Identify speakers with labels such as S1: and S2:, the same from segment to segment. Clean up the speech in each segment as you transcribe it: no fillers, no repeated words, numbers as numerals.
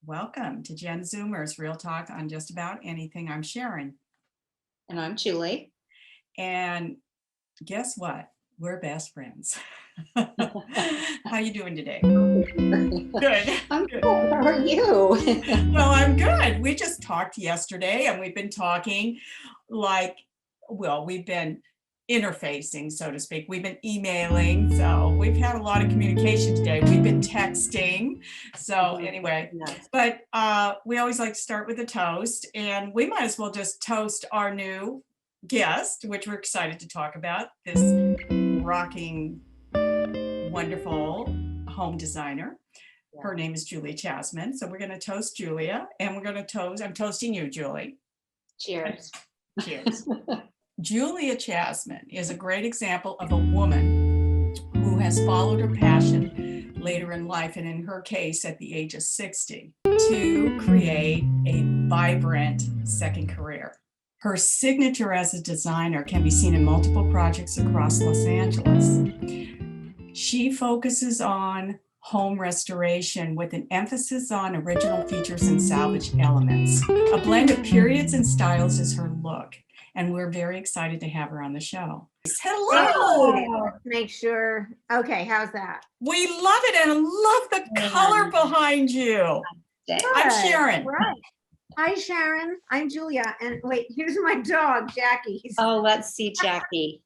S1: Welcome to Gen Zoomers, Real Talk on just about anything. I'm Sharon.
S2: And I'm Julie.
S1: And guess what? We're best friends. How you doing today? Good.
S2: I'm good. How are you?
S1: Well, I'm good. We just talked yesterday and we've been talking we've been interfacing, so to speak. We've been emailing, so we've had a lot of communication today. We've been texting. So anyway, but we always like to start with a toast, and we might as well just toast our new guest, which we're excited to talk about, this rocking, wonderful home designer. Her name is Julie Chasman. So we're going to toast Julia, and we're going to toast, I'm toasting you, Julie.
S2: Cheers.
S1: Cheers. Julia Chasman is a great example of a woman who has followed her passion later in life, and in her case at the age of 60, to create a vibrant second career. Her signature as a designer can be seen in multiple projects across Los Angeles. She focuses on home restoration with an emphasis on original features and salvage elements. A blend of periods and styles is her look, and we're very excited to have her on the show. Hello!
S3: Make sure. Okay, how's that?
S1: We love it, and I love the color behind you. I'm Sharon.
S3: Right. Hi, Sharon. I'm Julia. And wait, here's my dog, Jackie.
S2: Oh, let's see Jackie.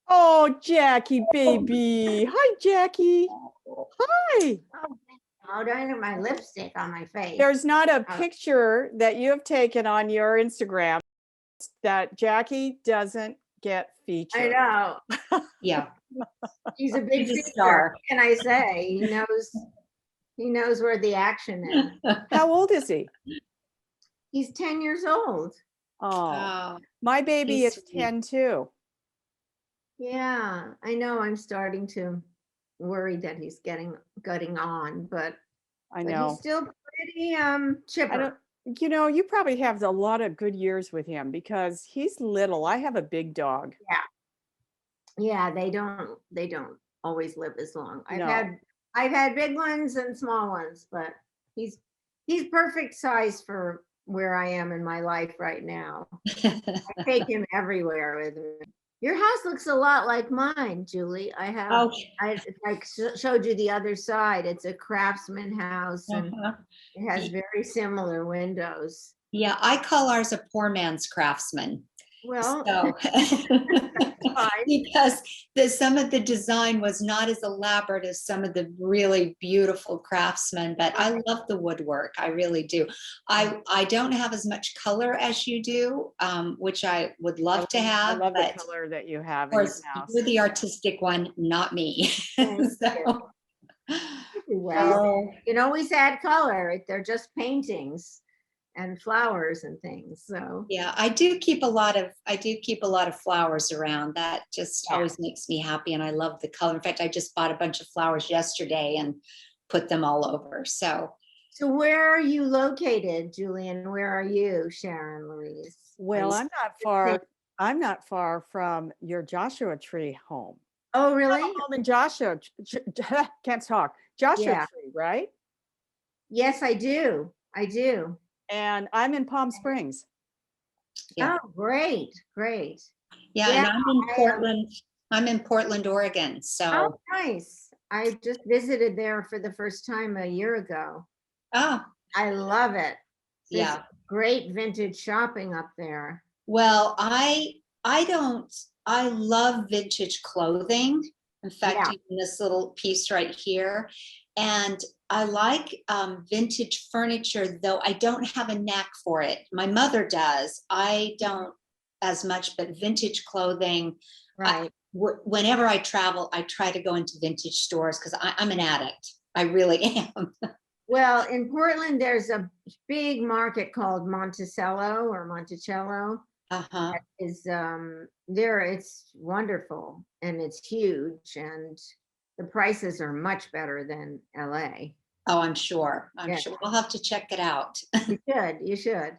S4: Oh, Jackie, baby. Hi, Jackie. Hi.
S3: Oh, don't have my lipstick on my face.
S4: There's not a picture that you have taken on your Instagram that Jackie doesn't get featured.
S3: I know.
S2: Yeah.
S3: He's a big
S2: He's a
S3: feature.
S2: star.
S3: Can I say? He knows where the action is.
S4: How old is he?
S3: He's 10 years old.
S4: Oh, my baby is 10 too.
S3: Yeah, I know. I'm starting to worry that he's getting on, but
S4: I know.
S3: he's still pretty chipper.
S4: You probably have a lot of good years with him because he's little. I have a big dog.
S3: Yeah, they don't always live as long.
S4: No.
S3: I've had big ones and small ones, but he's perfect size for where I am in my life right now. I take him everywhere with me. Your house looks a lot like mine, Julie. I showed you the other side. It's a craftsman house, and it has very similar windows.
S2: Yeah, I call ours a poor man's craftsman.
S3: Well,
S2: so, because some of the design was not as elaborate as some of the really beautiful craftsmen, but I love the woodwork. I really do. I don't have as much color as you do, which I would love to have.
S4: I love the color that you have.
S2: Of course, you're the artistic one, not me. So,
S3: well, you can always add color. They're just paintings and flowers and things. So
S2: yeah, I do keep a lot of flowers around. That just always makes me happy, and I love the color. In fact, I just bought a bunch of flowers yesterday and put them all over. So
S3: where are you located, Julian? Where are you, Sharon Louise?
S4: Well, I'm not far from your Joshua Tree home.
S3: Oh, really?
S4: You have a home in Joshua. Can't talk. Joshua Tree, right?
S3: Yes, I do.
S4: And I'm in Palm Springs.
S3: Yeah. Oh, great.
S2: Yeah, and I'm in Portland. I'm in Portland, Oregon. So
S3: oh, nice. I just visited there for the first time a year ago.
S2: Oh,
S3: I love it.
S2: There's
S3: great vintage shopping up there.
S2: Well, I love vintage clothing. In fact, even this little piece right here. And I like vintage furniture, though I don't have a knack for it. My mother does. I don't as much, but vintage clothing.
S3: Right.
S2: Whenever I travel, I try to go into vintage stores because I'm an addict. I really am.
S3: Well, in Portland, there's a big market called Monticello. Is there? It's wonderful and it's huge, and the prices are much better than LA.
S2: Oh, I'm sure. We'll have to check it out.
S3: You should.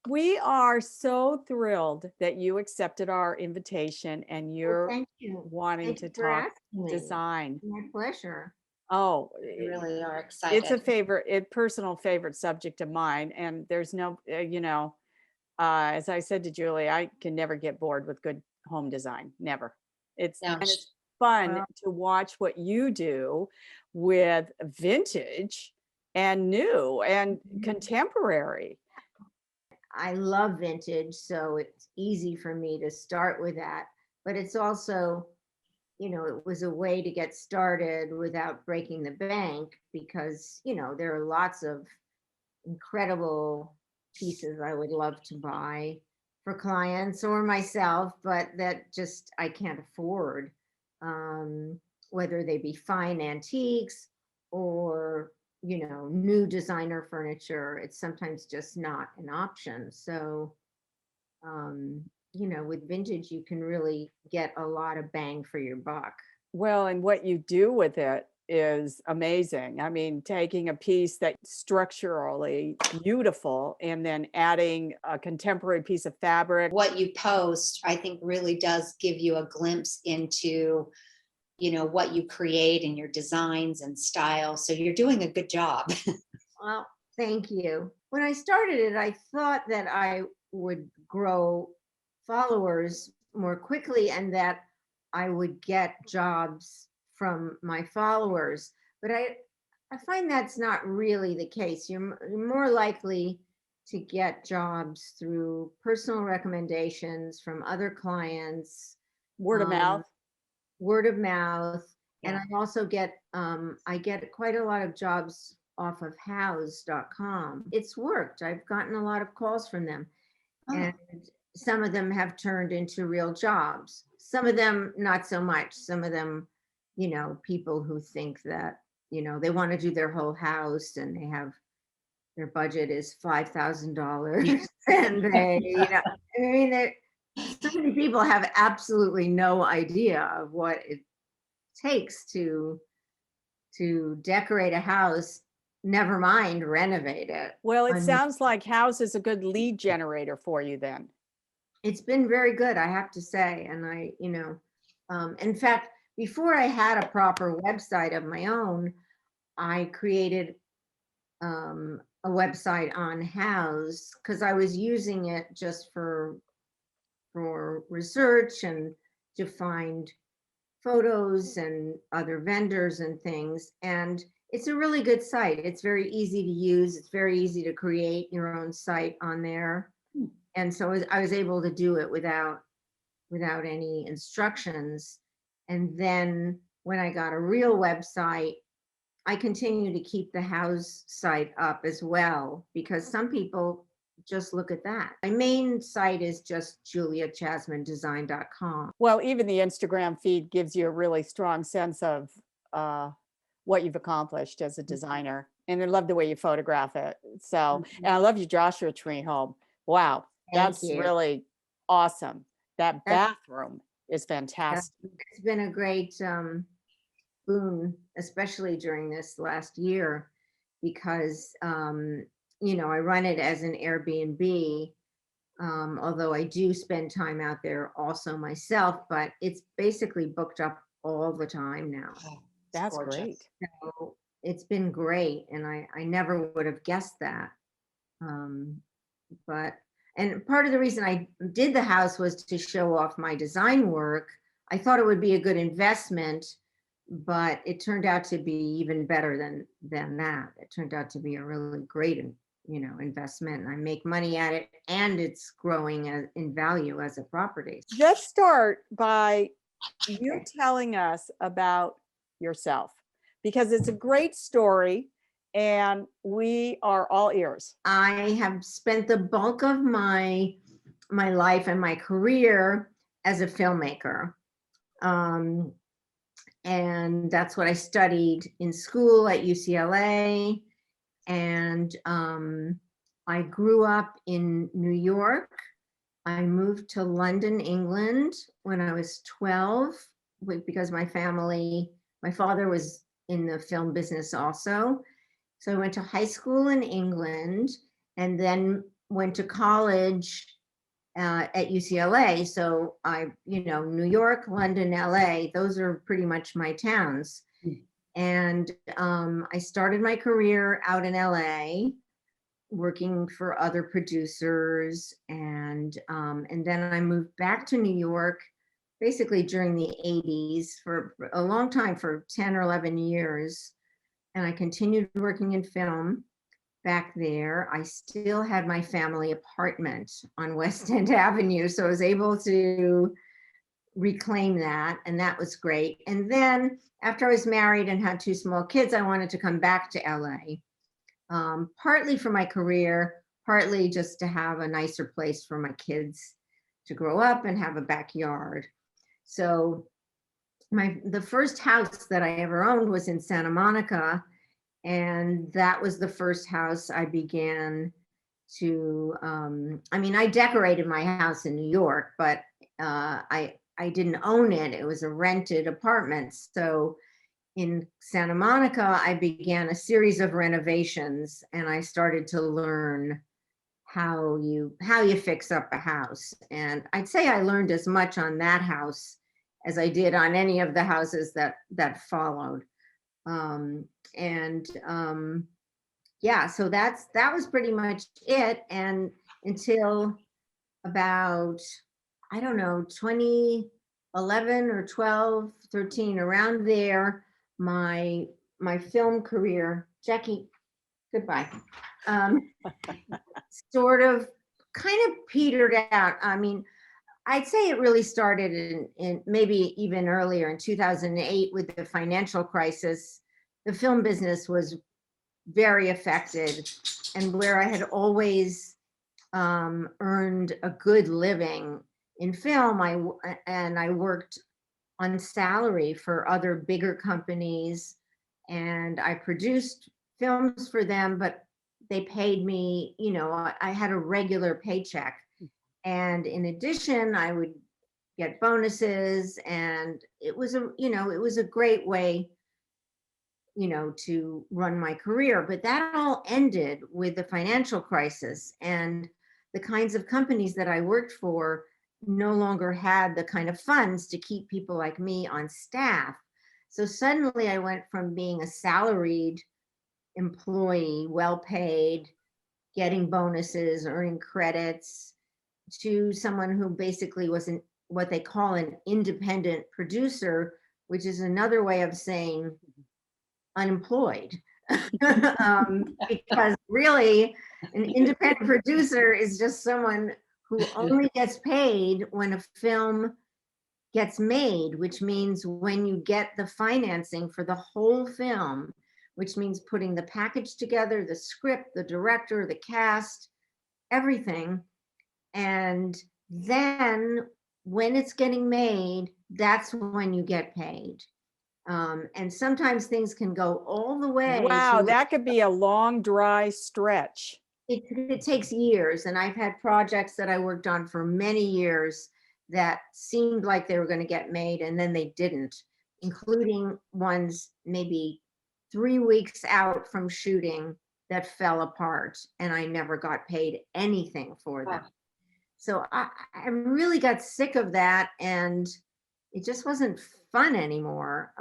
S4: We are so thrilled that you accepted our invitation and you're wanting to talk design.
S3: My pleasure.
S4: Oh,
S2: We really are
S4: it's a
S2: excited.
S4: personal favorite subject of mine. And there's no, as I said to Julie, I can never get bored with good home design. Never.
S2: Yeah.
S4: And it's fun
S3: Well-
S4: to watch what you do with vintage and new and contemporary.
S3: I love vintage, so it's easy for me to start with that. But it's also, it was a way to get started without breaking the bank because, there are lots of incredible pieces I would love to buy for clients or myself, but that just I can't afford. Whether they be fine antiques or new designer furniture, it's sometimes just not an option. So with vintage you can really get a lot of bang for your buck.
S4: Well, and what you do with it is amazing. I mean, taking a piece that's structurally beautiful and then adding a contemporary piece of fabric.
S2: What you post, I think, really does give you a glimpse into, what you create and your designs and style. So you're doing a good job.
S3: Well, thank you. When I started it, I thought that I would grow followers more quickly and that I would get jobs from my followers. But I find that's not really the case. You're more likely to get jobs through personal recommendations from other clients,
S4: Word of mouth.
S3: word of mouth. And
S2: Yeah.
S3: I also I get quite a lot of jobs off of house.com. It's worked. I've gotten a lot of calls from them.
S2: Oh.
S3: And some of them have turned into real jobs. Some of them not so much. Some of them, people who think that, they want to do their whole house and their budget is $5,000 and so many people have absolutely no idea of what it takes to decorate a house, never mind renovate it.
S4: Well, it
S3: I mean,
S4: sounds like house is a good lead generator for you then.
S3: it's been very good, I have to say. And in fact, before I had a proper website of my own, I created a website on House because I was using it just for research and to find photos and other vendors and things. And it's a really good site. It's very easy to use. It's very easy to create your own site on there. And so I was able to do it without any instructions. And then when I got a real website, I continue to keep the house site up as well, because some people just look at that. My main site is just juliachasmandesign.com.
S4: Well, even the Instagram feed gives you a really strong sense of what you've accomplished as a designer. And I love the way you photograph it. So, and I love your Joshua Tree home. Wow, that's
S3: you.
S4: really awesome. That bathroom is fantastic.
S3: It's been a great boon, especially during this last year, because I run it as an Airbnb, although I do spend time out there also myself, but it's basically booked up all the time now.
S2: Oh,
S4: That's
S2: gorgeous.
S4: great.
S3: So it's been great, and I never would have guessed that. And part of the reason I did the house was to show off my design work. I thought it would be a good investment, but it turned out to be even better than that. It turned out to be a really great, investment. I make money at it, and it's growing in value as a property.
S4: Let's start by you telling us about yourself, because it's a great story and we are all ears.
S3: I have spent the bulk of my life and my career as a filmmaker. And that's what I studied in school at UCLA. And I grew up in New York. I moved to London, England when I was 12 because my father was in the film business also. So I went to high school in England and then went to college at UCLA. So New York, London, LA, those are pretty much my towns. And I started my career out in LA, working for other producers, and then I moved back to New York, basically during the 80s for a long time, for 10 or 11 years. And I continued working in film back there. I still had my family apartment on West End Avenue, so I was able to reclaim that, and that was great. And then after I was married and had two small kids, I wanted to come back to LA, partly for my career, partly just to have a nicer place for my kids to grow up and have a backyard. So the first house that I ever owned was in Santa Monica, and that was the first house I began to, I mean, I decorated my house in New York, but I didn't own it. It was a rented apartment. So in Santa Monica, I began a series of renovations, and I started to learn how you fix up a house. And I'd say I learned as much on that house as I did on any of the houses that followed. Yeah, so that was pretty much it. And until about, I don't know, 2011 or 12, 13, around there, my film career, Jackie, goodbye, sort of kind of petered out. I mean, I'd say it really started in maybe even earlier, in 2008, with the financial crisis. The film business was very affected, and where I had always earned a good living in film, I worked on salary for other bigger companies, and I produced films for them, but they paid me, you know, I had a regular paycheck. And in addition, I would get bonuses, and it was it was a great way, to run my career. But that all ended with the financial crisis, and the kinds of companies that I worked for no longer had the kind of funds to keep people like me on staff. So suddenly I went from being a salaried employee, well paid, getting bonuses, earning credits, to someone who basically was what they call an independent producer, which is another way of saying unemployed. Because really, an independent producer is just someone who only gets paid when a film gets made, which means when you get the financing for the whole film, which means putting the package together, the script, the director, the cast, everything. And then when it's getting made, that's when you get paid. And sometimes things can go all the way.
S4: Wow, that could be a long, dry stretch.
S3: It takes years. And I've had projects that I worked on for many years that seemed like they were going to get made, and then they didn't, including ones maybe 3 weeks out from shooting that fell apart, and I never got paid anything for them.
S2: Wow.
S3: So I really got sick of that, and it just wasn't fun anymore.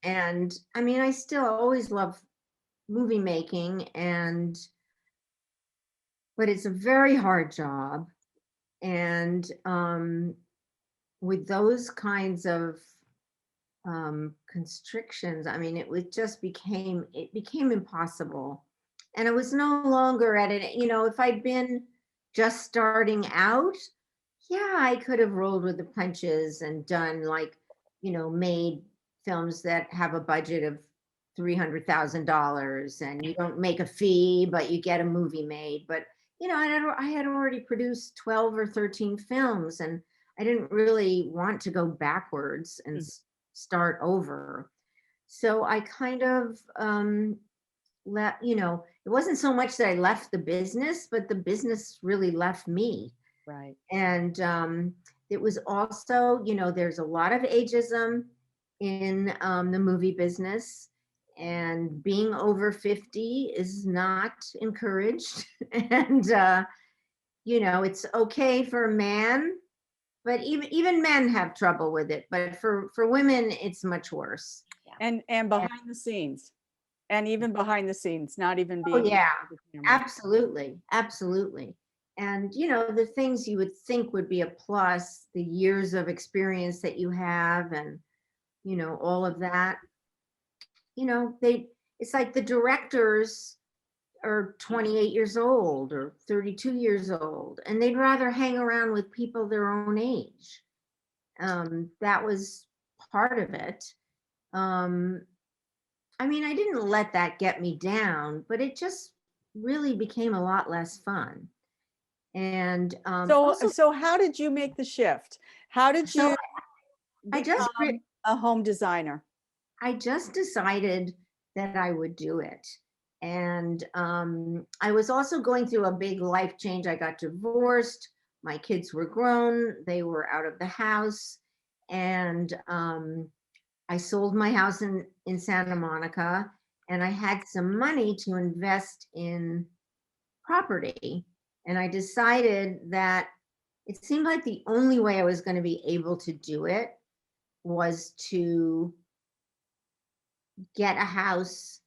S3: And I mean, I still always love movie making, but it's a very hard job. And with those kinds of constrictions, I mean, it became impossible. And I was no longer at it. If I'd been just starting out, yeah, I could have rolled with the punches and done made films that have a budget of $300,000, and you don't make a fee, but you get a movie made. But I had already produced 12 or 13 films, and I didn't really want to go backwards and start over. So I kind of it wasn't so much that I left the business, but the business really left me.
S4: Right.
S3: And it was also, there's a lot of ageism in the movie business, and being over 50 is not encouraged. And it's okay for a man, but even men have trouble with it. But for women, it's much worse.
S2: Yeah.
S4: And behind the scenes, and even behind the scenes, not even
S3: Oh,
S4: being.
S3: yeah,
S4: on the camera.
S3: absolutely, absolutely. And, the things you would think would be a plus, the years of experience that you have and, all of that, it's like the directors are 28 years old or 32 years old, and they'd rather hang around with people their own age. That was part of it. I mean, I didn't let that get me down, but it just really became a lot less fun. And
S4: So how did you make the shift? How did
S3: so
S4: you
S3: I just
S4: become a home designer?
S3: I just decided that I would do it. And I was also going through a big life change. I got divorced. My kids were grown. They were out of the house. And I sold my house in Santa Monica. And I had some money to invest in property. And I decided that it seemed like the only way I was going to be able to do it was to get a house,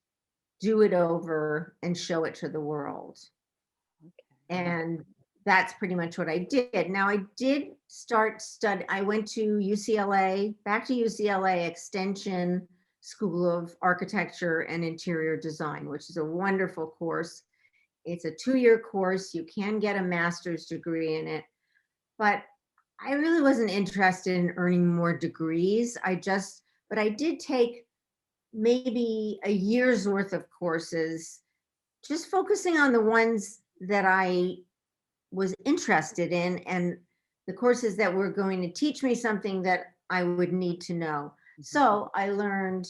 S3: do it over, and show it to the world. And that's pretty much what I did. Now, I did start study. I went to UCLA, back to UCLA Extension School of Architecture and Interior Design, which is a wonderful course. It's a 2-year course. You can get a master's degree in it, but I really wasn't interested in earning more degrees. But I did take maybe a year's worth of courses, just focusing on the ones that I was interested in and the courses that were going to teach me something that I would need to know. So I learned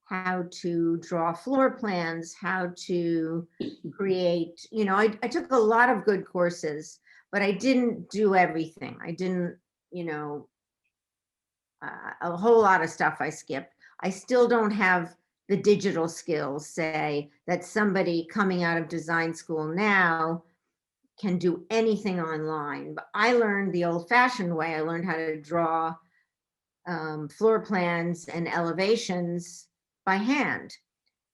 S3: how to draw floor plans, how to create, I took a lot of good courses, but I didn't do everything. I didn't, a whole lot of stuff I skipped. I still don't have the digital skills, say, that somebody coming out of design school now can do anything online. But I learned the old-fashioned way. I learned how to draw floor plans and elevations by hand.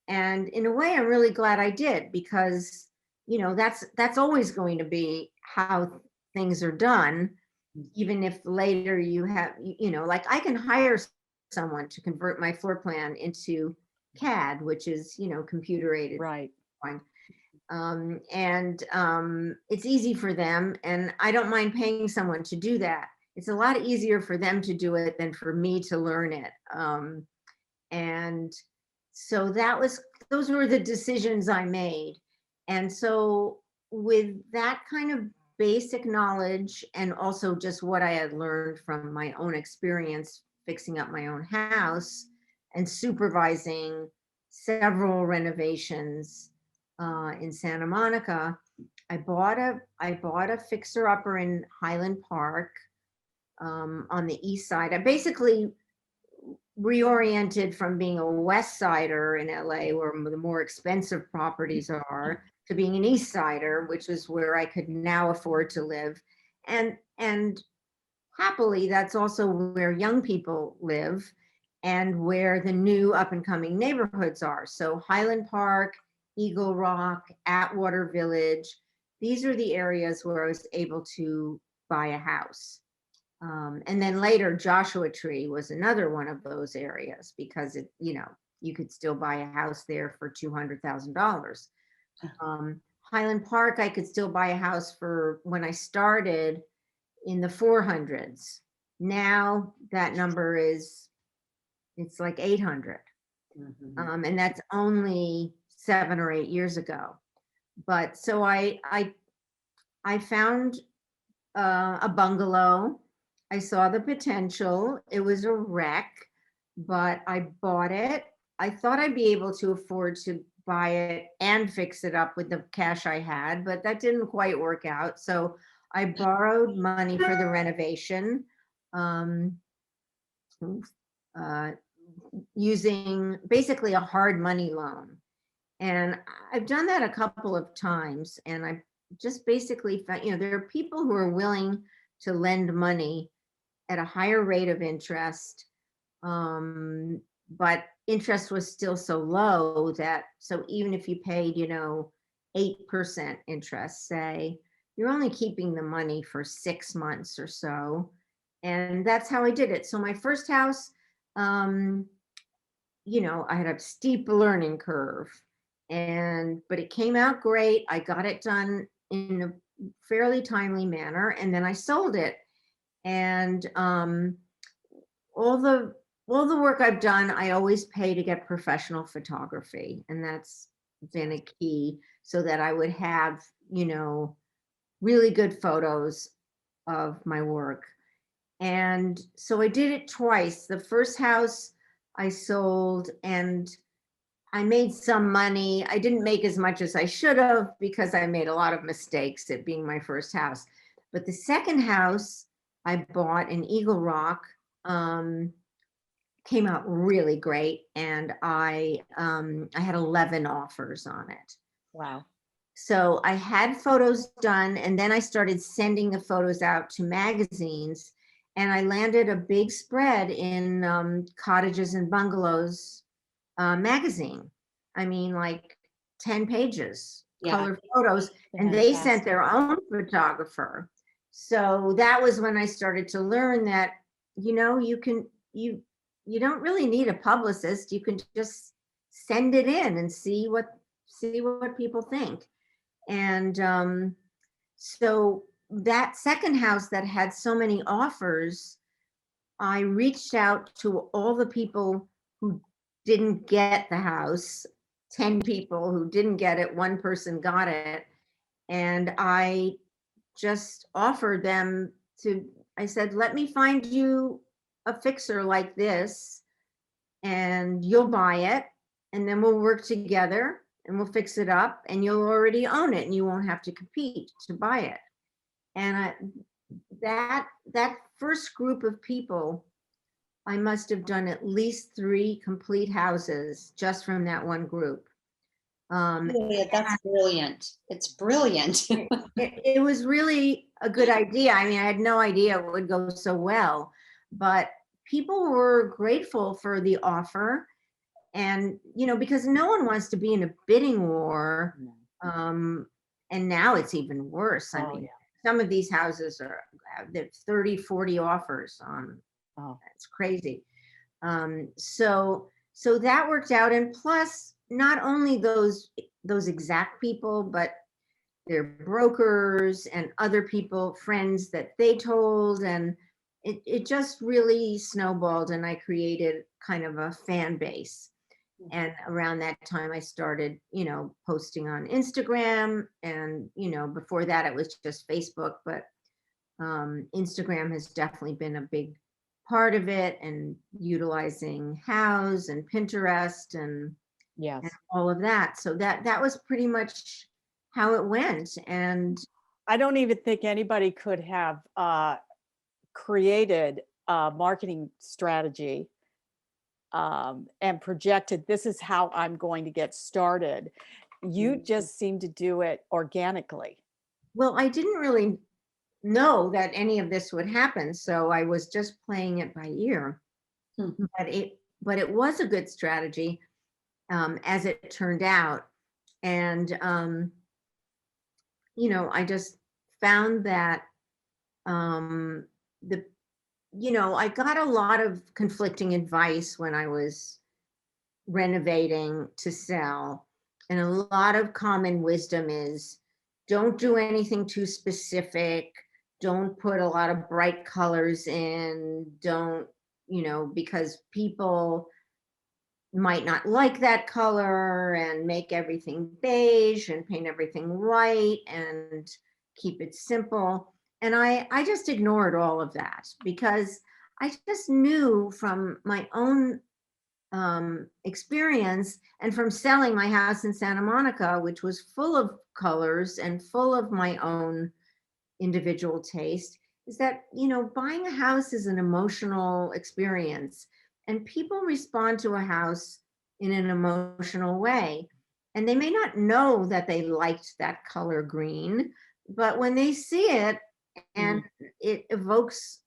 S3: And in a way, I'm really glad I did, because that's always going to be how things are done. Even if later you have, like I can hire someone to convert my floor plan into CAD, which is, computer aided.
S4: Right.
S3: It's easy for them, and I don't mind paying someone to do that. It's a lot easier for them to do it than for me to learn it. And so those were the decisions I made. And so with that kind of basic knowledge, and also just what I had learned from my own experience fixing up my own house and supervising several renovations in Santa Monica, I bought a fixer upper in Highland Park on the east side. I basically reoriented from being a West Sider in LA, where the more expensive properties are, to being an East Sider, which is where I could now afford to live. And happily, that's also where young people live and where the new up and coming neighborhoods are. So Highland Park, Eagle Rock, Atwater Village, these are the areas where I was able to buy a house. And then later, Joshua Tree was another one of those areas, because you could still buy a house there for $200,000. Highland Park, I could still buy a house for, when I started, in the 400s. Now that number it's like 800. And that's only 7 or 8 years ago. But so I found a bungalow. I saw the potential. It was a wreck, but I bought it. I thought I'd be able to afford to buy it and fix it up with the cash I had, but that didn't quite work out. So I borrowed money for the renovation, using basically a hard money loan. And I've done that a couple of times, and I just basically found, there are people who are willing to lend money at a higher rate of interest, but interest was still so low that, so even if you paid, 8% interest, say, you're only keeping the money for 6 months or so. And that's how I did it. So my first house, I had a steep learning curve, but it came out great. I got it done in a fairly timely manner, and then I sold it. And all the work I've done, I always pay to get professional photography, and that's been a key, so that I would have, really good photos of my work. And so I did it twice. The first house I sold, and I made some money. I didn't make as much as I should have because I made a lot of mistakes, it being my first house. But the second house I bought in Eagle Rock came out really great, and I had 11 offers on it.
S4: Wow.
S3: So I had photos done, and then I started sending the photos out to magazines, and I landed a big spread in Cottages and Bungalows magazine. I mean, like 10 pages,
S2: Yeah.
S3: color photos, and they sent
S4: Fantastic.
S3: their own photographer. So that was when I started to learn that, you don't really need a publicist. You can just send it in and see what people think. And so that second house that had so many offers, I reached out to all the people who didn't get the house, 10 people who didn't get it, one person got it. And I just offered them I said, let me find you a fixer like this, and you'll buy it, and then we'll work together and we'll fix it up, and you'll already own it, and you won't have to compete to buy it. And that first group of people, I must have done at least 3 complete houses just from that one group.
S2: Yeah, that's brilliant. It's brilliant.
S3: It was really a good idea. I mean, I had no idea it would go so well, but people were grateful for the offer. And, because no one wants to be in a bidding war. And now it's even worse. I mean, some of these houses have 30, 40 offers on.
S4: Oh.
S3: It's crazy. So that worked out. And plus, not only those exact people, but their brokers and other people, friends that they told, and it just really snowballed, and I created kind of a fan base. And around that time I started, posting on Instagram, and, before that it was just Facebook, but Instagram has definitely been a big part of it, and utilizing Houzz and Pinterest and all of that. So that was pretty much how it went. And
S4: I don't even think anybody could have created a marketing strategy and projected, this is how I'm going to get started. You just seem to do it organically.
S3: Well, I didn't really know that any of this would happen, so I was just playing it by ear. But it was a good strategy, as it turned out. And I just found that I got a lot of conflicting advice when I was renovating to sell. And a lot of common wisdom is, don't do anything too specific. Don't put a lot of bright colors in. Don't, because people might not like that color, and make everything beige and paint everything white and keep it simple. And I just ignored all of that, because I just knew from my own experience, and from selling my house in Santa Monica, which was full of colors and full of my own individual taste, is that, buying a house is an emotional experience, and people respond to a house in an emotional way. And they may not know that they liked that color green, but when they see it and it evokes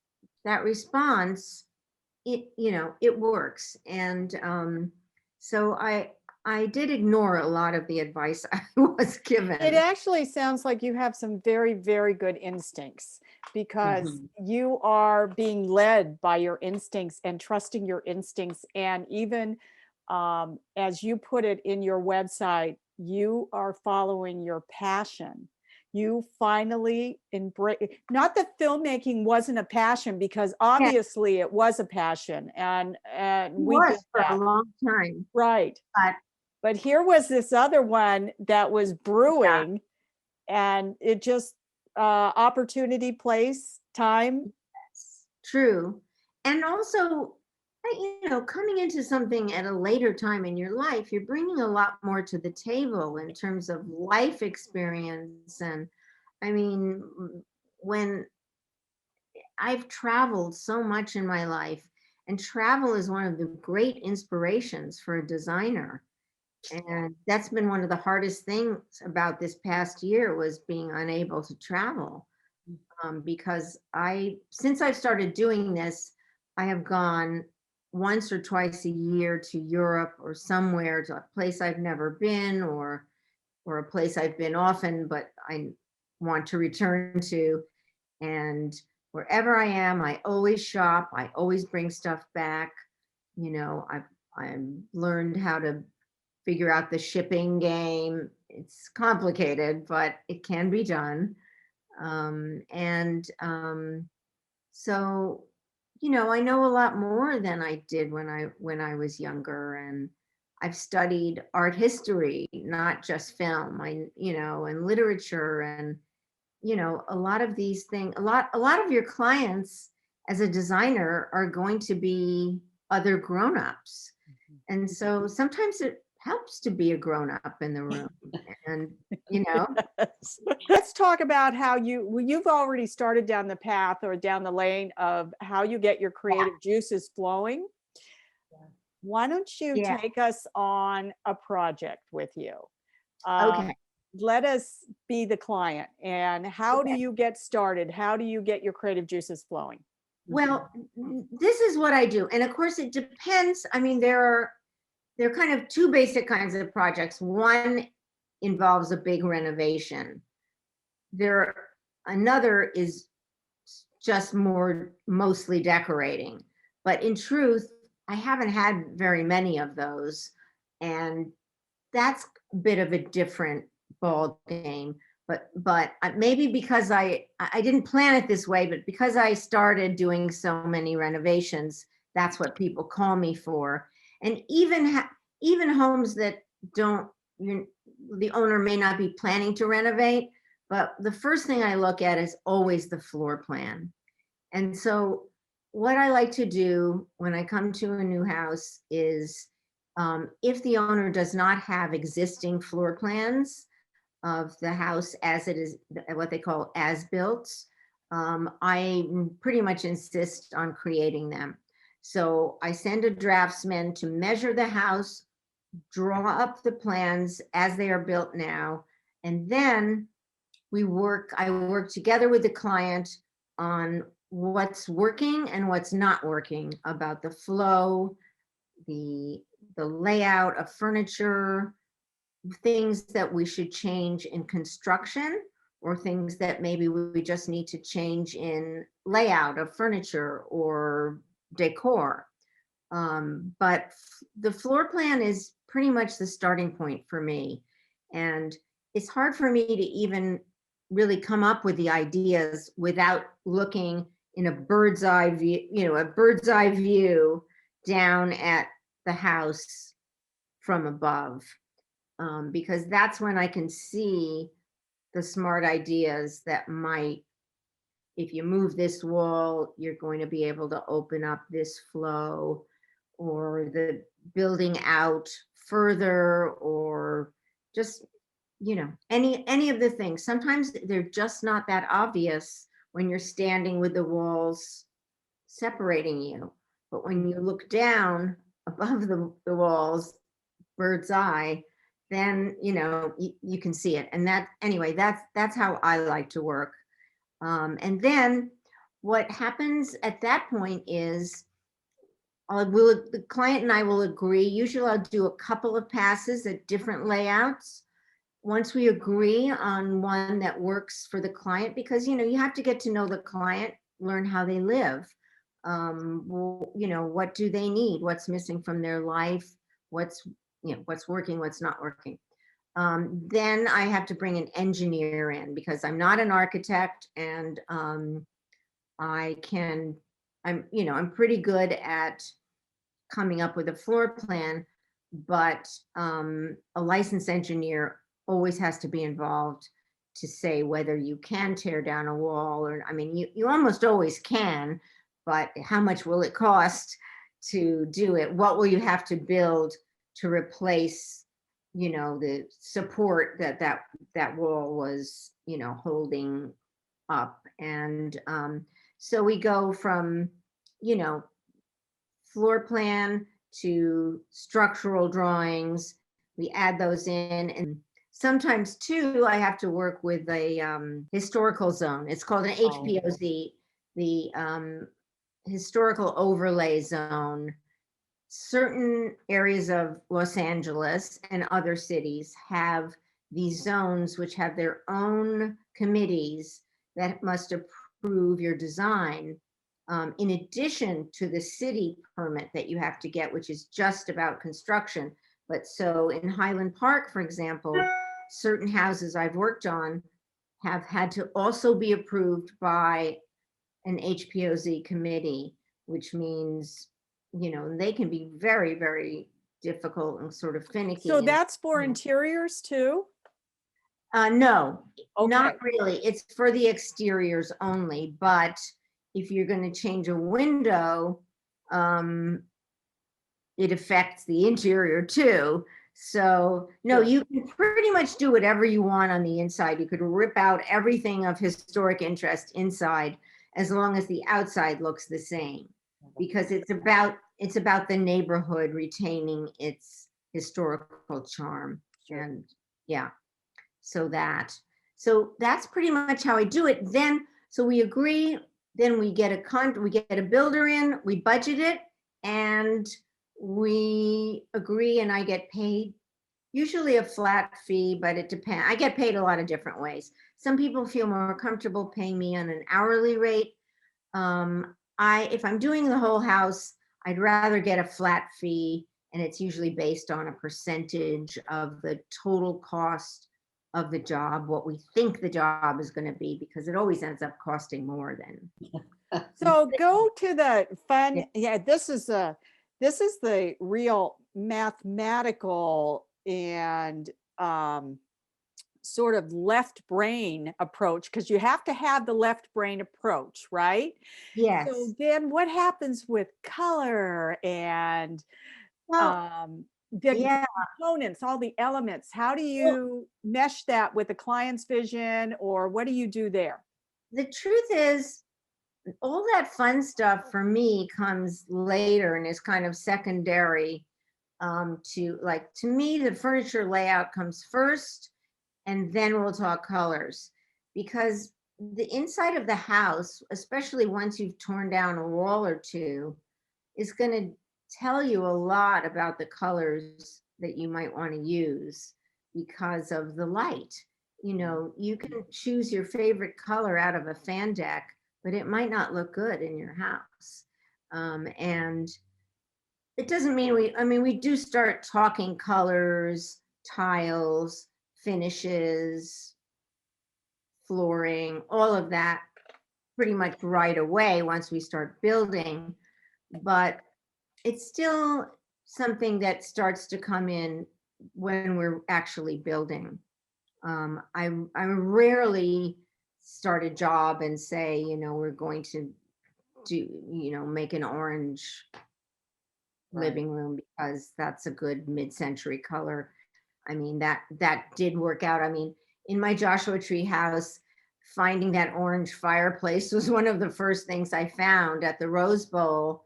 S3: that response, it works. And So I did ignore a lot of the advice I was given.
S4: It actually sounds like you have some very, very good instincts, because you are being led by your instincts and trusting your instincts. And even as you put it in your website, you are following your passion. You finally embrace, not that filmmaking wasn't a passion, because obviously it was a passion, and
S3: It
S4: we
S3: was
S4: get
S3: for a
S4: that.
S3: long time,
S4: Right.
S3: but
S4: But here was this other one that was brewing, and it just opportunity, place, time.
S3: it's true. And also, coming into something at a later time in your life, you're bringing a lot more to the table in terms of life experience. And I mean, when I've traveled so much in my life, and travel is one of the great inspirations for a designer. And that's been one of the hardest things about this past year, was being unable to travel. Because since I've started doing this, I have gone once or twice a year to Europe or somewhere, to a place I've never been, or a place I've been often, but I want to return to. And wherever I am, I always shop. I always bring stuff back. I've learned how to figure out the shipping game. It's complicated, but it can be done. So, I know a lot more than I did when I was younger, and I've studied art history, not just film. And literature, and a lot of these things. A lot of your clients as a designer are going to be other grown-ups. And so sometimes it helps to be a grown-up in the room. And,
S4: Let's talk about how you've already started down the path, or down the lane of how you get your creative juices flowing. Why don't you
S3: Yeah.
S4: take us on a project with you?
S3: Okay.
S4: Let us be the client. And how do you get started? How do you get your creative juices flowing?
S3: Well, this is what I do. And of course, it depends. I mean, there are kind of two basic kinds of projects. One involves a big renovation. Another is just mostly decorating. But in truth, I haven't had very many of those. And that's a bit of a different ball game. But maybe because I didn't plan it this way, but because I started doing so many renovations, that's what people call me for. And even homes that the owner may not be planning to renovate, but the first thing I look at is always the floor plan. And so what I like to do when I come to a new house is, if the owner does not have existing floor plans of the house as it is, what they call as built, I pretty much insist on creating them. So I send a draftsman to measure the house, draw up the plans as they are built now, and then I work together with the client on what's working and what's not working about the flow, the layout of furniture, things that we should change in construction, or things that maybe we just need to change in layout of furniture or decor. But the floor plan is pretty much the starting point for me. And it's hard for me to even really come up with the ideas without looking in a bird's eye view down at the house from above. Because that's when I can see the smart ideas that might, if you move this wall, you're going to be able to open up this flow, or the building out further, or just, any of the things. Sometimes they're just not that obvious when you're standing with the walls separating you. But when you look down above the walls, bird's eye, then you can see it. And that's how I like to work. And then what happens at that point is, the client and I will agree. Usually I'll do a couple of passes at different layouts. Once we agree on one that works for the client, because, you have to get to know the client, learn how they live. What do they need? What's missing from their life? What's working, what's not working. Then I have to bring an engineer in because I'm not an architect, and I'm pretty good at coming up with a floor plan, but a licensed engineer always has to be involved to say whether you can tear down a wall, or, you almost always can, but how much will it cost to do it? What will you have to build to replace, the support that wall was, holding up? And so we go from, floor plan to structural drawings. We add those in, and sometimes too, I have to work with a historical zone. It's called an HPOZ, the historical overlay zone. Certain areas of Los Angeles and other cities have these zones which have their own committees that must approve your design, in addition to the city permit that you have to get, which is just about construction. But so in Highland Park, for example, certain houses I've worked on have had to also be approved by an HPOZ committee, which means, they can be very, very difficult and sort of finicky.
S4: So that's for interiors too?
S3: No,
S4: Okay.
S3: not really. It's for the exteriors only. But if you're going to change a window, it affects the interior too. So no,
S4: Sure.
S3: you can pretty much do whatever you want on the inside. You could rip out everything of historic interest inside, as long as the outside looks the same, because it's about the neighborhood retaining its historical charm.
S4: Sure.
S3: And yeah, so that's pretty much how I do it. Then, so we agree, then we get a builder in, we budget it, and we agree, and I get paid usually a flat fee, but it depends. I get paid a lot of different ways. Some people feel more comfortable paying me on an hourly rate. If I'm doing the whole house, I'd rather get a flat fee, and it's usually based on a percentage of the total cost of the job, what we think the job is going to be, because it always ends up costing more than.
S4: So go to the fun. Yeah, this is the real mathematical and sort of left brain approach, because you have to have the left brain approach, right?
S3: Yes.
S4: So then what happens with color and the components, all the elements? How do you mesh that with the client's vision, or what do you do there?
S3: The truth is, all that fun stuff for me comes later and is kind of secondary. To me, the furniture layout comes first, and then we'll talk colors, because the inside of the house, especially once you've torn down a wall or two, is going to tell you a lot about the colors that you might want to use because of the light. You can choose your favorite color out of a fan deck, but it might not look good in your house. And it doesn't mean we do start talking colors, tiles, finishes, flooring, all of that pretty much right away once we start building. But it's still something that starts to come in when we're actually building. I rarely start a job and say, we're going to make an orange living room because that's a good mid-century color. That did work out. In my Joshua Tree house, finding that orange fireplace was one of the first things I found at the Rose Bowl.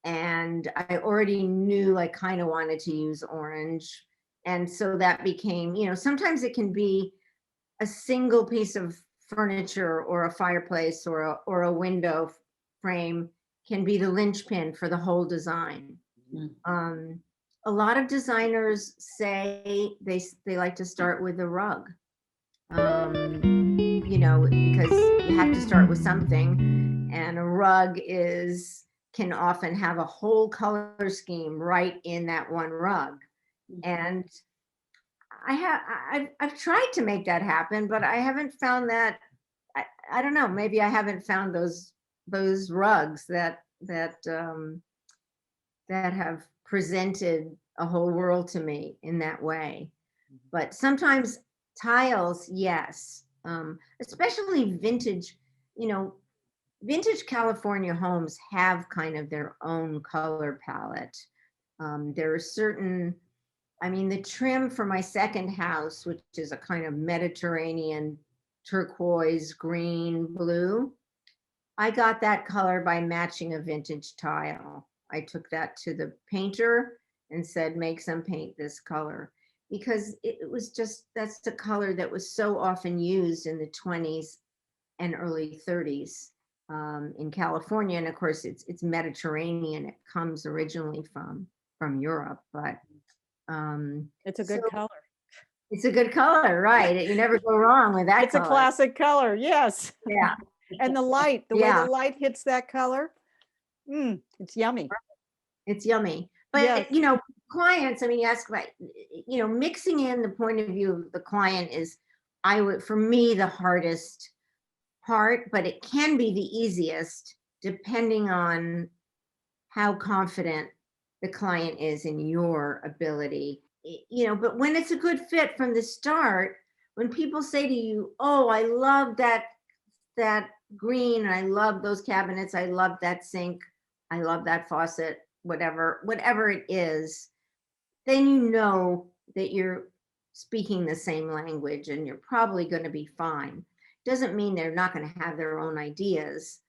S3: And I already knew I kind of wanted to use orange. And so that became, sometimes it can be a single piece of furniture or a fireplace or a window frame can be the linchpin for the whole design. A lot of designers say they like to start with a rug, you know, because you have to start with something, and a rug can often have a whole color scheme right in that one rug. And I've tried to make that happen, but I haven't found that. I don't know, maybe I haven't found those rugs that have presented a whole world to me in that way. But sometimes tiles, yes, especially vintage, you know, vintage California homes have kind of their own color palette. There are certain, I mean, the trim for my second house, which is a kind of Mediterranean turquoise, green, blue, I got that color by matching a vintage tile. I took that to the painter and said, make some paint this color, because it was just, that's the color that was so often used in the 20s and early 30s in California. And of course, it's Mediterranean. It comes originally from Europe, but
S4: It's a good color.
S3: it's a good color, right? You never go wrong with that
S4: It's
S3: color.
S4: a classic color, yes.
S3: Yeah.
S4: And the light, the way
S3: Yeah.
S4: the light hits that color, it's yummy.
S3: It's yummy. But
S4: Yes.
S3: you know, clients, I mean, you ask about, you know, mixing in the point of view of the client is, for me, the hardest part, but it can be the easiest depending on how confident the client is in your ability. You know, but when it's a good fit from the start, when people say to you, oh, I love that green, I love those cabinets, I love that sink, I love that faucet, whatever it is, then you know that you're speaking the same language and you're probably going to be fine. Doesn't mean they're not going to have their own ideas.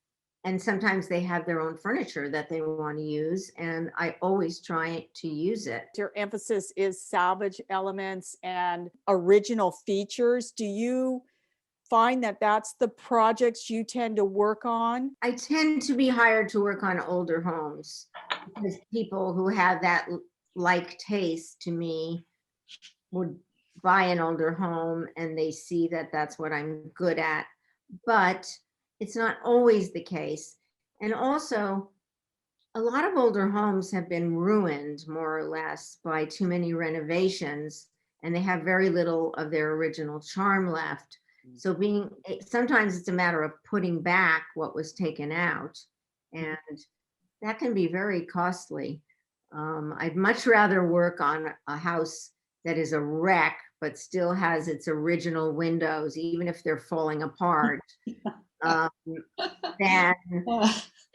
S3: And sometimes they have their own furniture that they want to use, and I always try to use it.
S4: Your emphasis is salvage elements and original features. Do you find that that's the projects you tend to work on?
S3: I tend to be hired to work on older homes because people who have that like taste to me would buy an older home and they see that that's what I'm good at. But it's not always the case. And also, a lot of older homes have been ruined more or less by too many renovations, and they have very little of their original charm left. So sometimes it's a matter of putting back what was taken out, and that can be very costly. I'd much rather work on a house that is a wreck, but still has its original windows, even if they're falling apart, than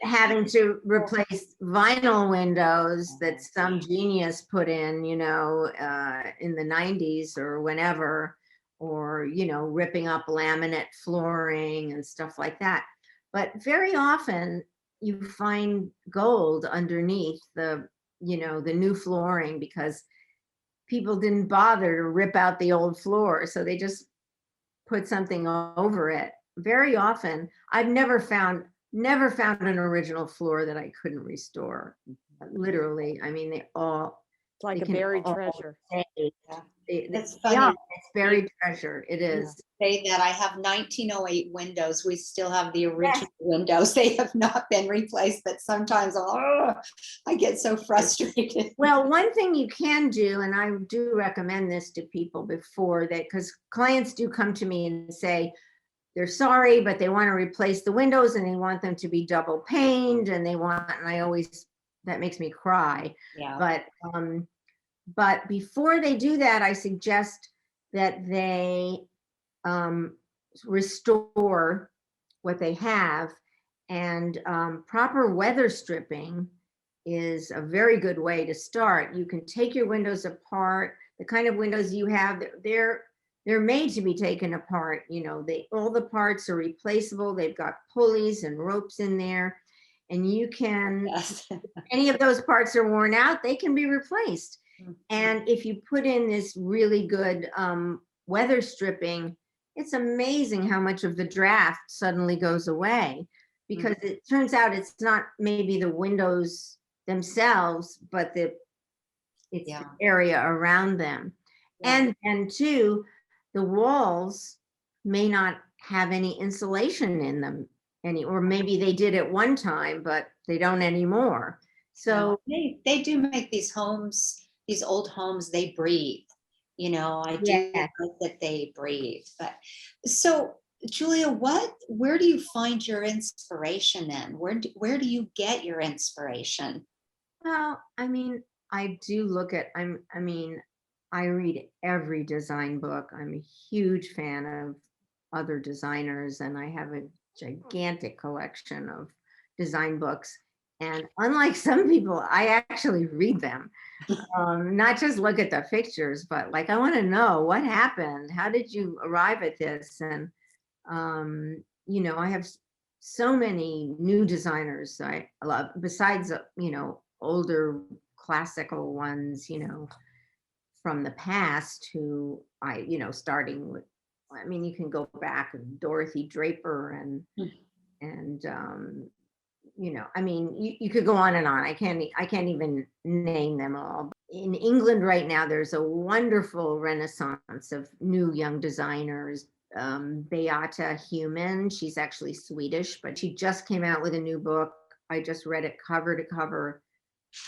S3: having to replace vinyl windows that some genius put in, you know, in the 90s or whenever, or, you know, ripping up laminate flooring and stuff like that. But very often you find gold underneath the, you know, the new flooring, because people didn't bother to rip out the old floor. So they just put something over it. Very often, I've never found an original floor that I couldn't restore. Literally, I mean,
S4: It's like a
S3: can
S4: buried
S3: all
S4: treasure.
S2: It's funny.
S3: Yeah, it's buried treasure. It is.
S2: Say that I have 1908 windows. We still have the original windows. They have not been replaced, but sometimes I get so frustrated.
S3: Well, one thing you can do, and I do recommend this to people before that, because clients do come to me and say they're sorry, but they want to replace the windows and they want them to be double paned, and that makes me cry.
S2: Yeah.
S3: But before they do that, I suggest that they restore what they have, and proper weather stripping is a very good way to start. You can take your windows apart. The kind of windows you have, they're made to be taken apart. You know, all the parts are replaceable. They've got pulleys and ropes in there, and you can,
S2: Yes.
S3: if any of those parts are worn out, they can be replaced. And if you put in this really good weather stripping, it's amazing how much of the draft suddenly goes away. because it turns out it's not maybe the windows themselves, but it's
S2: Yeah.
S3: the area around them.
S2: Yeah.
S3: And two, the walls may not have any insulation in them or maybe they did at one time, but they don't anymore. So
S2: they do make these homes, these old homes, they breathe. You know, I do
S3: yeah.
S2: like that they breathe. But so Julia, where do you find your inspiration then? Where do you get your inspiration?
S3: Well, I mean, I do look at, I mean, I read every design book. I'm a huge fan of other designers, and I have a gigantic collection of design books. And unlike some people, I actually read them, not just look at the pictures, but like, I want to know what happened. How did you arrive at this? And, you know, I have so many new designers I love, besides, you know, older classical ones, you know, from the past who you know, starting with, I mean, you can go back with Dorothy Draper and you know, I mean, you could go on and on. I can't even name them all. In England right now, there's a wonderful renaissance of new young designers. Beata Human, she's actually Swedish, but she just came out with a new book. I just read it cover to cover.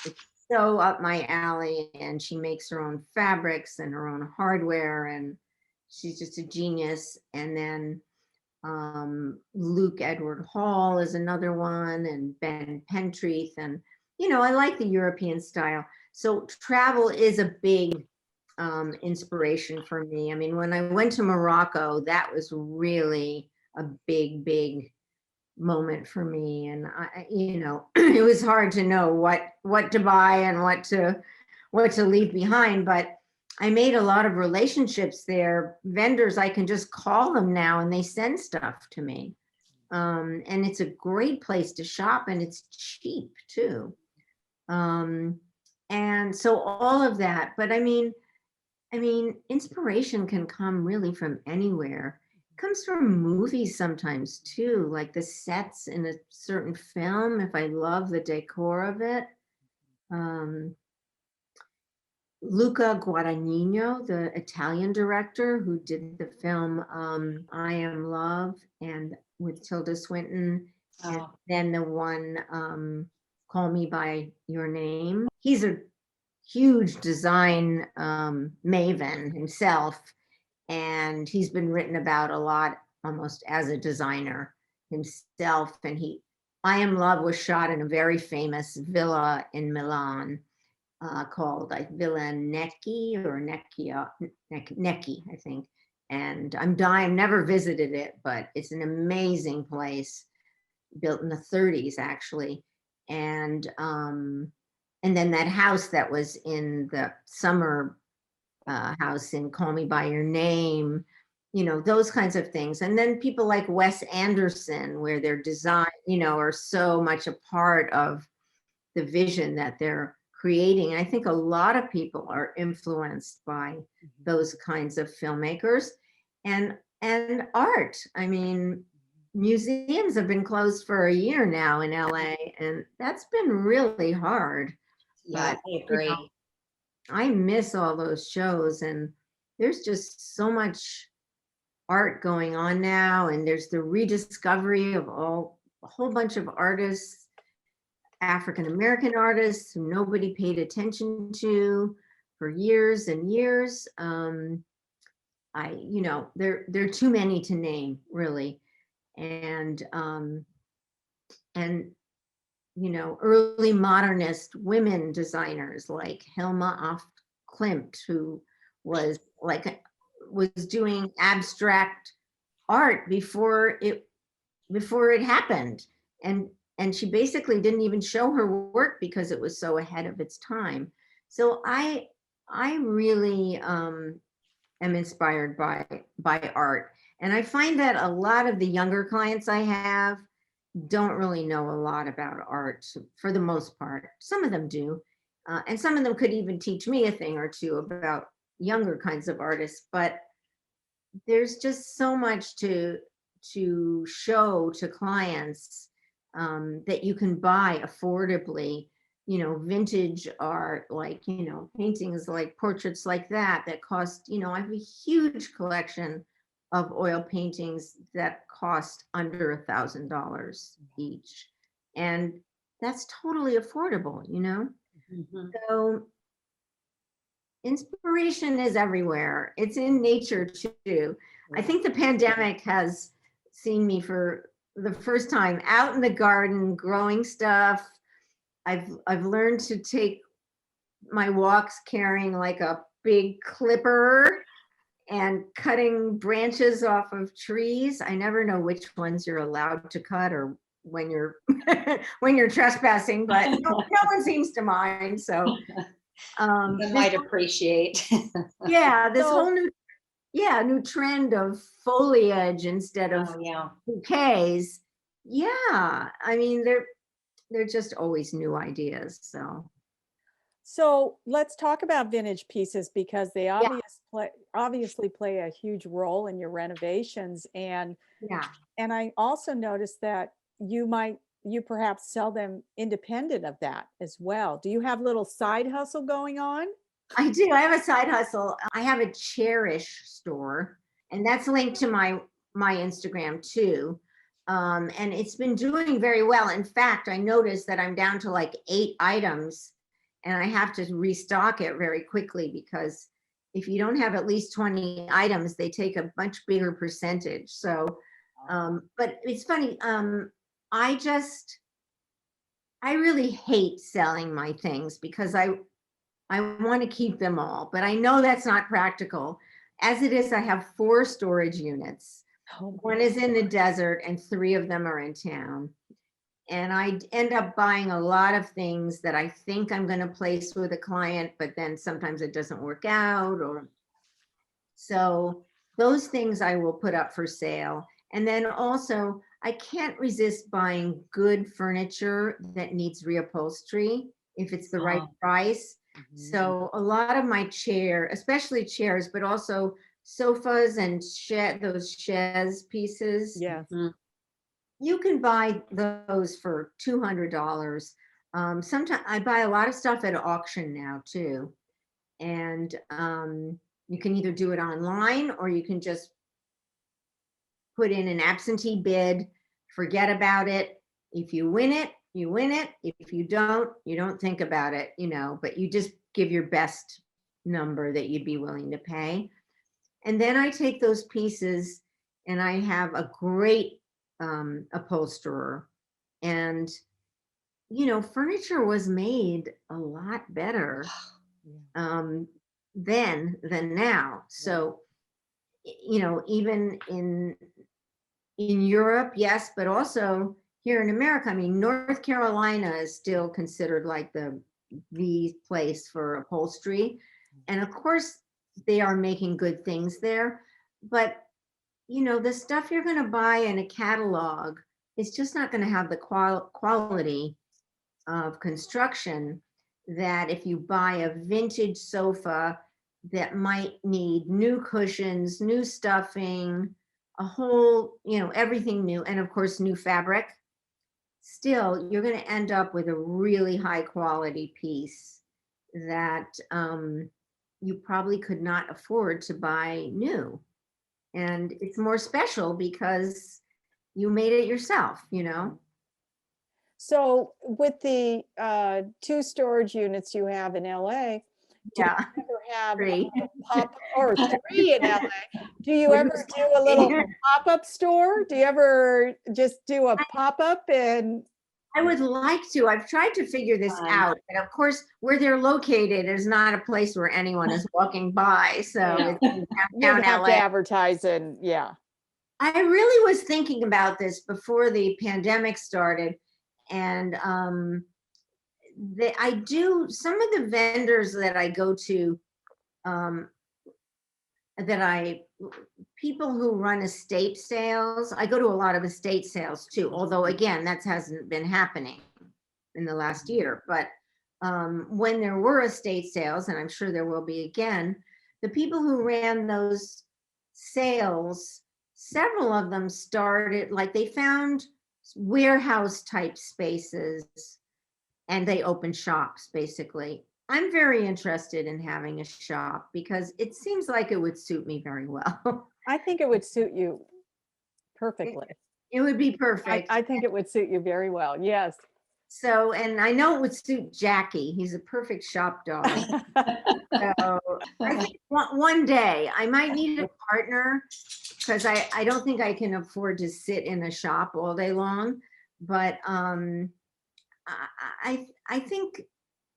S3: It's so up my alley, and she makes her own fabrics and her own hardware, and she's just a genius. And then Luke Edward Hall is another one, and Ben Pentreath. And, you know, I like the European style. So travel is a big inspiration for me. I mean, when I went to Morocco, that was really a big moment for me. And you know, it was hard to know what to buy and what to leave behind. But I made a lot of relationships there. Vendors, I can just call them now and they send stuff to me. And it's a great place to shop, and it's cheap too. And so all of that, but I mean, inspiration can come really from anywhere. It comes from movies sometimes too, like the sets in a certain film, if I love the decor of it. Luca Guadagnino, the Italian director who did the film I Am Love, and with Tilda Swinton, and then the one Call Me by Your Name. He's a huge design maven himself, and he's been written about a lot almost as a designer himself. And I Am Love was shot in a very famous villa in Milan called like Villa Necchi or Necchia, Necchi, I think. And I've never visited it, but it's an amazing place, built in the 30s actually. And then that house that was in the summer house in Call Me by Your Name, you know, those kinds of things. And then people like Wes Anderson, where their design, you know, are so much a part of the vision that they're creating. I think a lot of people are influenced by those kinds of filmmakers and art. I mean, museums have been closed for a year now in LA, and that's been really hard.
S2: Yeah,
S3: But,
S2: I agree.
S3: you know, I miss all those shows, and there's just so much art going on now, and there's the rediscovery of a whole bunch of artists, African American artists who nobody paid attention to for years and years. You know, there are too many to name, really. And you know, early modernist women designers like Helma af Klimt, who was doing abstract art before it happened, and she basically didn't even show her work because it was so ahead of its time. So I really am inspired by art, and I find that a lot of the younger clients I have don't really know a lot about art for the most part. Some of them do, and some of them could even teach me a thing or two about younger kinds of artists, but there's just so much to show to clients that you can buy affordably, vintage art, like, paintings like portraits like that cost, I have a huge collection of oil paintings that cost under $1,000 each. And that's totally affordable,
S2: Mhm.
S3: So inspiration is everywhere. It's in nature too. I think the pandemic has seen me for the first time out in the garden growing stuff. I've learned to take my walks carrying like a big clipper and cutting branches off of trees. I never know which ones you're allowed to cut or when you're when you're trespassing, but no one seems to mind. So
S2: I might appreciate.
S3: yeah, this
S4: So-
S3: whole new trend of foliage instead of
S2: Oh, yeah.
S3: bouquets. Yeah, I mean they're just always new ideas.
S4: So let's talk about vintage pieces because they obviously play a huge role in your renovations. And
S3: Yeah,
S4: I also noticed that you perhaps sell them independent of that as well. Do you have a little side hustle going on?
S3: I do. I have a side hustle. I have a Cherish store, and that's linked to my Instagram too. And it's been doing very well. In fact, I noticed that I'm down to like 8 items, and I have to restock it very quickly because if you don't have at least 20 items, they take a much bigger percentage. So, but it's funny. I really hate selling my things because I want to keep them all, but I know that's not practical. As it is, I have 4 storage units.
S4: Oh,
S3: One is in the desert and 3 of them are in town. And I end up buying a lot of things that I think I'm going to place with a client, but then sometimes it doesn't work out. Or so those things I will put up for sale. And then also, I can't resist buying good furniture that needs reupholstery if it's the right
S2: Oh.
S3: price. So a lot of my especially chairs, but also sofas and those chaise pieces,
S4: yes.
S2: Mhm.
S3: you can buy those for $200. Sometimes I buy a lot of stuff at auction now too. And you can either do it online or you can just put in an absentee bid, forget about it. If you win it, you win it. If you don't think about it, but you just give your best number that you'd be willing to pay. And then I take those pieces and I have a great upholsterer. And, furniture was made a lot better then than now. So, even in Europe, yes, but also here in America. I mean, North Carolina is still considered like the place for upholstery. And of course, they are making good things there. But, the stuff you're going to buy in a catalog is just not going to have the quality of construction that if you buy a vintage sofa that might need new cushions, new stuffing, a whole, everything new, and of course, new fabric. Still, you're going to end up with a really high quality piece that you probably could not afford to buy new. And it's more special because you made it yourself.
S4: So with the 2 storage units you have in LA, do
S3: Yeah.
S4: you ever have
S3: 3.
S4: or 3 in LA? Do you ever do a little pop-up store? Do you ever just do a pop-up and
S3: I would like to. I've tried to figure this out, but of course, where they're located is not a place where anyone is walking by. So
S2: Yeah.
S3: it's in
S4: you'd
S3: downtown
S4: have to
S3: LA.
S4: advertise and yeah.
S3: I really was thinking about this before the pandemic started, and I do some of the vendors that I go to, um, people who run estate sales. I go to a lot of estate sales too, although again, that hasn't been happening in the last year. But when there were estate sales, and I'm sure there will be again, the people who ran those sales, several of them started, like they found warehouse type spaces, and they open shops basically. I'm very interested in having a shop because it seems like it would suit me very well.
S4: I think it would suit you perfectly.
S3: It would be perfect.
S4: I think it would suit you very well. Yes.
S3: So, and I know it would suit Jackie. He's a perfect shop dog. So I think one day I might need a partner because I don't think I can afford to sit in a shop all day long. But I think,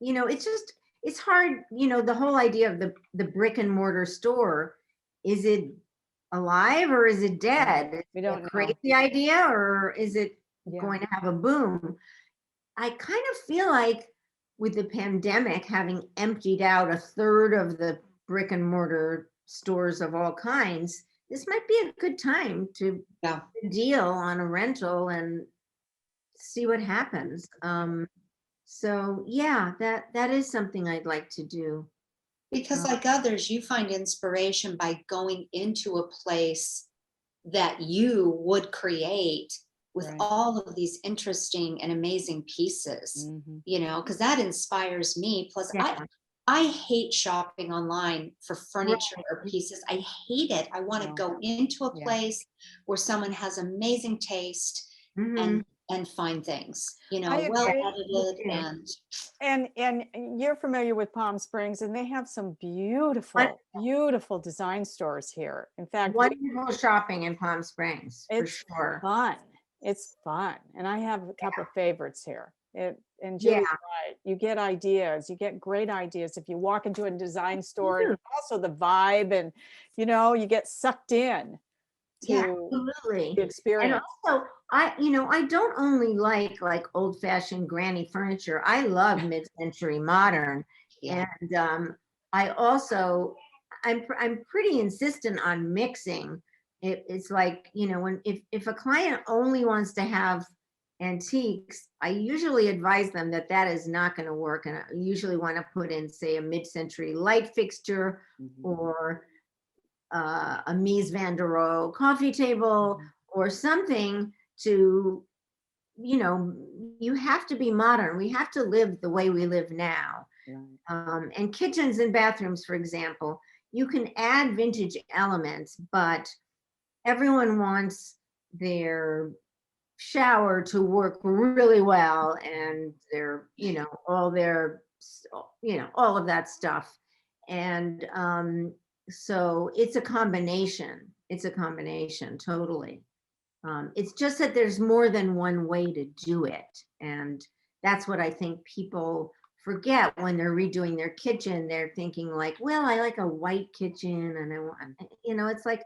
S3: you know, it's hard, you know, the whole idea of the brick and mortar store, is it alive or is it dead?
S4: We don't
S3: a
S4: know.
S3: crazy idea, or is it
S4: Yeah.
S3: going to have a boom? I kind of feel like with the pandemic having emptied out a third of the brick and mortar stores of all kinds, this might be a good time to
S2: Yeah.
S3: deal on a rental and see what happens. So yeah, that is something I'd like to do.
S2: Because like others, you find inspiration by going into a place that you would create with
S4: Right.
S2: all of these interesting and amazing pieces,
S4: Mhm.
S2: you know, because that inspires me. Plus,
S3: Yeah.
S2: I hate shopping online for furniture or pieces. I hate it. I want to
S4: No.
S2: go into a
S4: Yeah.
S2: place where someone has amazing taste
S3: Mhm.
S2: and find things, you know,
S4: I
S2: well
S4: agree.
S2: edited
S3: Yeah.
S2: and
S4: And you're familiar with Palm Springs, and they have some beautiful, beautiful design stores here. In fact,
S3: Wonderful shopping in Palm Springs, for
S4: it's
S3: sure.
S4: fun. It's fun. And I have a couple of favorites here. And
S3: Yeah.
S4: Julie's right. You get ideas. You get great ideas if you walk into a design store, and also the vibe, and you know, you get sucked in
S3: Yeah,
S4: to
S3: absolutely.
S4: the
S3: And
S4: experience.
S3: also, I don't only like old fashioned granny furniture. I love mid-century modern.
S2: yeah.
S3: And I also, I'm pretty insistent on mixing. It's like, you know, if a client only wants to have antiques, I usually advise them that that is not going to work. And I usually want to put in, say, a mid-century light fixture
S4: Mhm.
S3: or a Mies van der Rohe coffee table or something to, you know, you have to be modern. We have to live the way we live now.
S4: Right.
S3: And kitchens and bathrooms, for example, you can add vintage elements, but everyone wants their shower to work really well and their, you know, all their, you know, all of that stuff. And so it's a combination. It's a combination, totally. It's just that there's more than one way to do it. And that's what I think people forget when they're redoing their kitchen. They're thinking like, well, I like a white kitchen and I want, you know, it's like,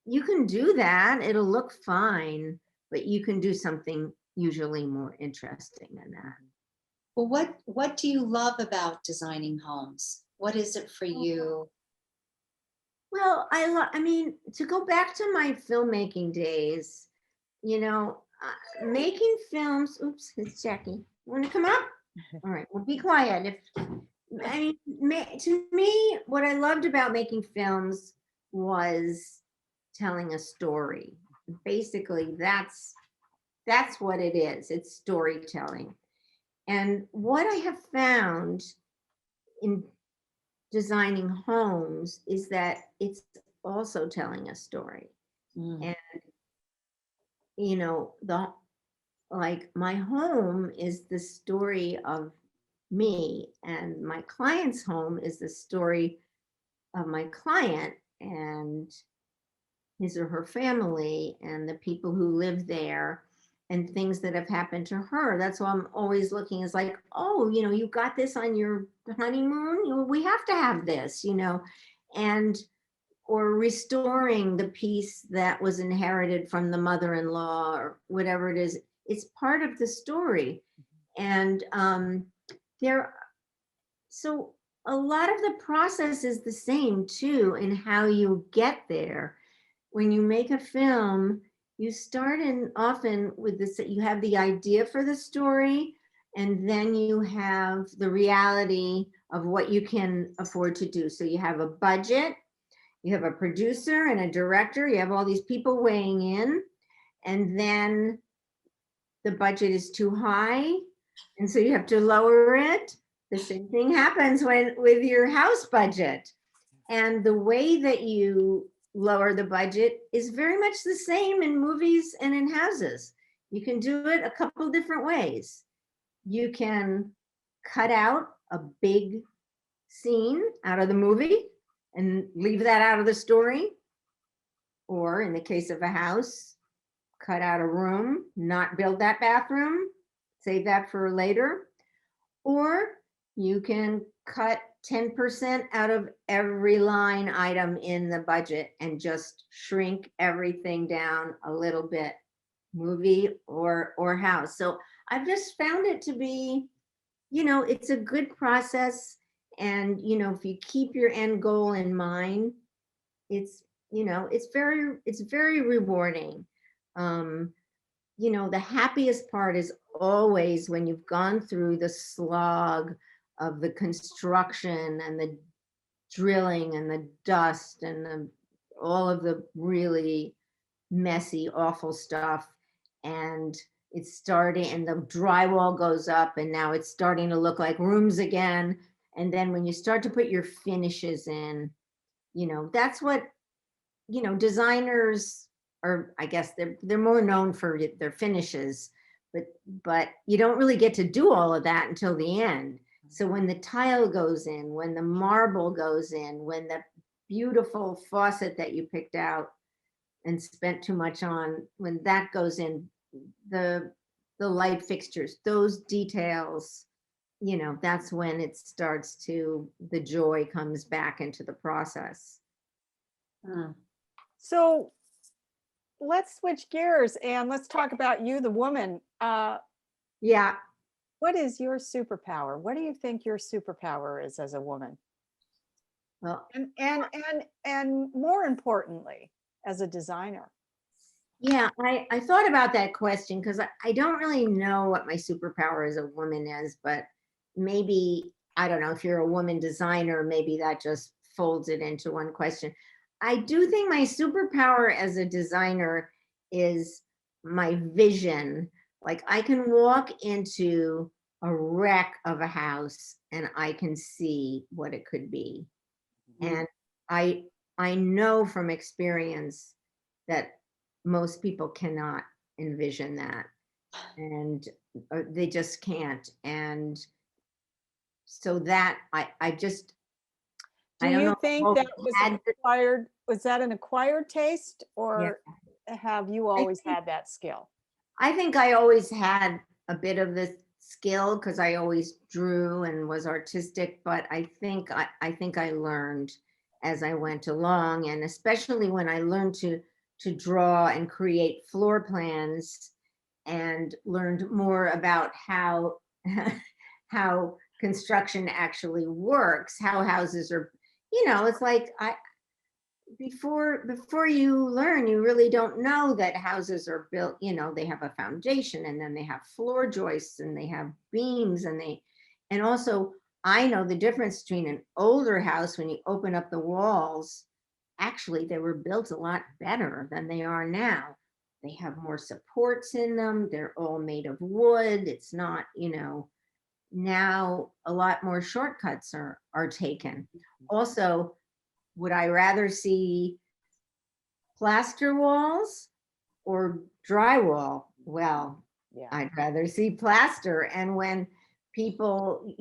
S3: you can do that. It'll look fine, but you can do something usually more interesting than that.
S2: Well, what do you love about designing homes? What is it for you?
S3: Well, I mean, to go back to my filmmaking days, you know, making films. Oops, it's Jackie. Want to come up? All right, well, be quiet. I mean, to me, what I loved about making films was telling a story. Basically, that's what it is. It's storytelling. And what I have found in designing homes is that it's also telling a story.
S2: Mm.
S3: And you know, like my home is the story of me, and my client's home is the story of my client and his or her family and the people who live there and things that have happened to her. That's why I'm always looking as like, oh, you know, you got this on your honeymoon. We have to have this, you know, and or restoring the piece that was inherited from the mother-in-law or whatever it is. It's part of the story. And so a lot of the process is the same too in how you get there. When you make a film, you start in often with this, you have the idea for the story, and then you have the reality of what you can afford to do. So you have a budget, you have a producer and a director, you have all these people weighing in, and then the budget is too high, and so you have to lower it. The same thing happens with your house budget. And the way that you lower the budget is very much the same in movies and in houses. You can do it a couple different ways. You can cut out a big scene out of the movie and leave that out of the story. Or in the case of a house, cut out a room, not build that bathroom, save that for later. Or you can cut 10% out of every line item in the budget and just shrink everything down a little bit, movie or house. So I've just found it to be, it's a good process. And, if you keep your end goal in mind, it's very rewarding. The happiest part is always when you've gone through the slog of the construction and the drilling and the dust and all of the really messy, awful stuff. And it's starting, and the drywall goes up, and now it's starting to look like rooms again. And then when you start to put your finishes in, that's what, designers are, I guess they're more known for their finishes, but you don't really get to do all of that until the end. So when the tile goes in, when the marble goes in, when the beautiful faucet that you picked out and spent too much on, when that goes in, the light fixtures, those details, that's when it starts to, the joy comes back into the process.
S4: So let's switch gears and let's talk about you, the woman.
S3: Yeah.
S4: What is your superpower? What do you think your superpower is as a woman?
S3: Well,
S4: And more importantly, as a designer.
S3: yeah, I thought about that question because I don't really know what my superpower as a woman is, but maybe, I don't know, if you're a woman designer, maybe that just folds it into one question. I do think my superpower as a designer is my vision. Like I can walk into a wreck of a house and I can see what it could be. And I know from experience that most people cannot envision that, and they just can't. And so that I just,
S4: Do
S3: I don't
S4: you
S3: know.
S4: think that was that an acquired taste, or have you always had that skill?
S3: I think I always had a bit of this skill because I always drew and was artistic, but I think I learned as I went along, and especially when I learned to draw and create floor plans and learned more about how how construction actually works, how houses are, it's like before you learn, you really don't know that houses are built, they have a foundation and then they have floor joists and they have beams and also I know the difference between an older house when you open up the walls. Actually, they were built a lot better than they are now. They have more supports in them. They're all made of wood. It's not, now a lot more shortcuts are taken. Also, would I rather see plaster walls or drywall? Well,
S4: Yeah.
S3: I'd rather see plaster. And when people,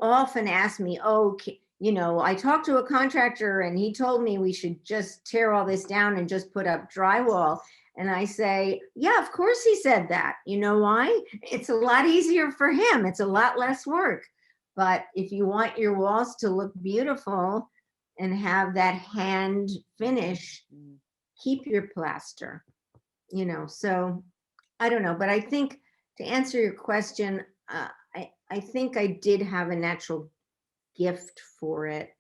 S3: often ask me, I talked to a contractor and he told me we should just tear all this down and just put up drywall. And I say, yeah, of course he said that. You know why? It's a lot easier for him. It's a lot less work. But if you want your walls to look beautiful and have that hand finish, keep your plaster, so I don't know. But I think to answer your question, I think I did have a natural gift for it.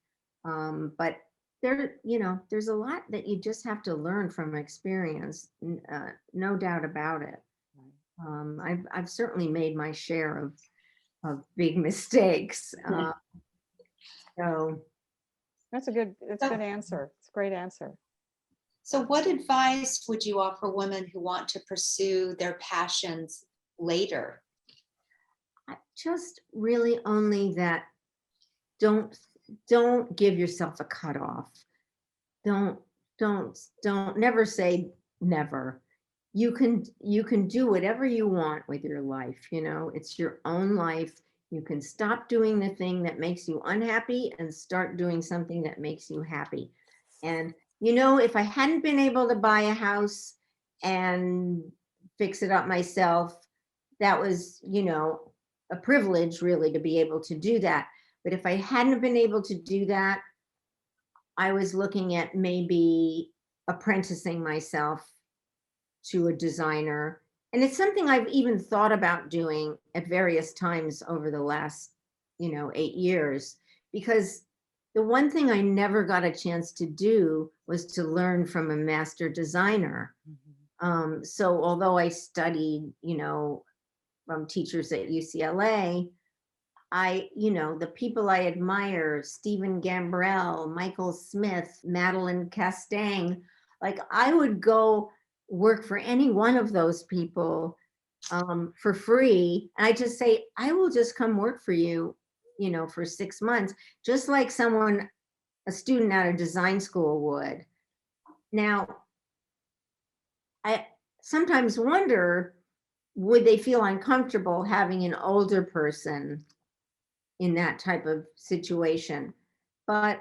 S3: But there's a lot that you just have to learn from experience, no doubt about it. I've certainly made my share of big mistakes. So
S4: That's a good answer. It's a great answer.
S2: So what advice would you offer women who want to pursue their passions later?
S3: Just really only that don't give yourself a cutoff. Don't never say never. You can do whatever you want with your life, you know, it's your own life. You can stop doing the thing that makes you unhappy and start doing something that makes you happy. And, you know, if I hadn't been able to buy a house and fix it up myself, that was, you know, a privilege really to be able to do that. But if I hadn't been able to do that, I was looking at maybe apprenticing myself to a designer. And it's something I've even thought about doing at various times over the last, you know, 8 years, because the one thing I never got a chance to do was to learn from a master designer. So although I studied, you know, from teachers at UCLA, you know, the people I admire, Stephen Gambrell, Michael Smith, Madeline Castang, like I would go work for any one of those people for free. And I just say, I will just come work for you, you know, for 6 months, just like a student out of design school would. Now, I sometimes wonder, would they feel uncomfortable having an older person in that type of situation? But,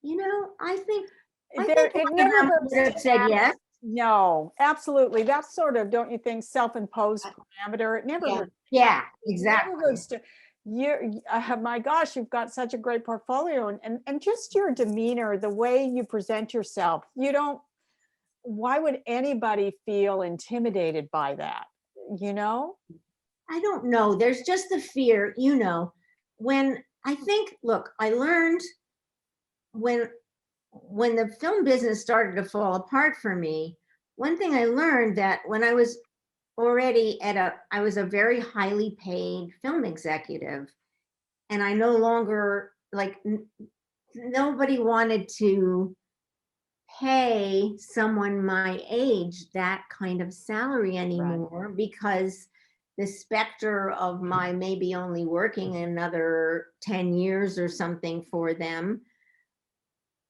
S3: you know, I think
S4: It never hurts
S3: would have
S4: to
S3: said
S4: ask.
S3: yes.
S4: No, absolutely. That's sort of, don't you think, self-imposed parameter? It never
S2: Yeah.
S4: hurts.
S3: Yeah,
S4: It never
S3: exactly.
S4: hurts to, my gosh, you've got such a great portfolio, and just your demeanor, the way you present yourself. Why would anybody feel intimidated by that? You know?
S3: I don't know. There's just the fear, you know, when I think, look, I learned when the film business started to fall apart for me, one thing I learned that when I was already I was a very highly paid film executive, and I no longer, like, nobody wanted to pay someone my age that kind of salary anymore, because the specter of my maybe only working another 10 years or something for them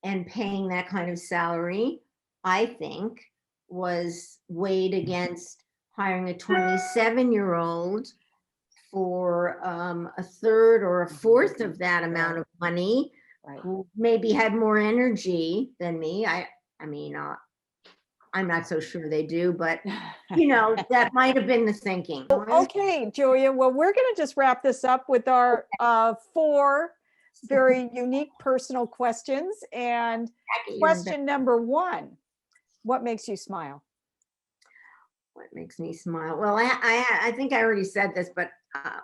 S3: and paying that kind of salary, I think, was weighed against hiring a 27-year-old for a third or a fourth of that amount of money,
S4: Right.
S3: who maybe had more energy than me. I mean, I'm not so sure they do, but you know, that might have been the thinking.
S4: Okay, Julia. Well, we're going to just wrap this up with our 4 very unique personal questions. And question number 1, what makes you smile?
S3: What makes me smile? Well, I think I already said this, but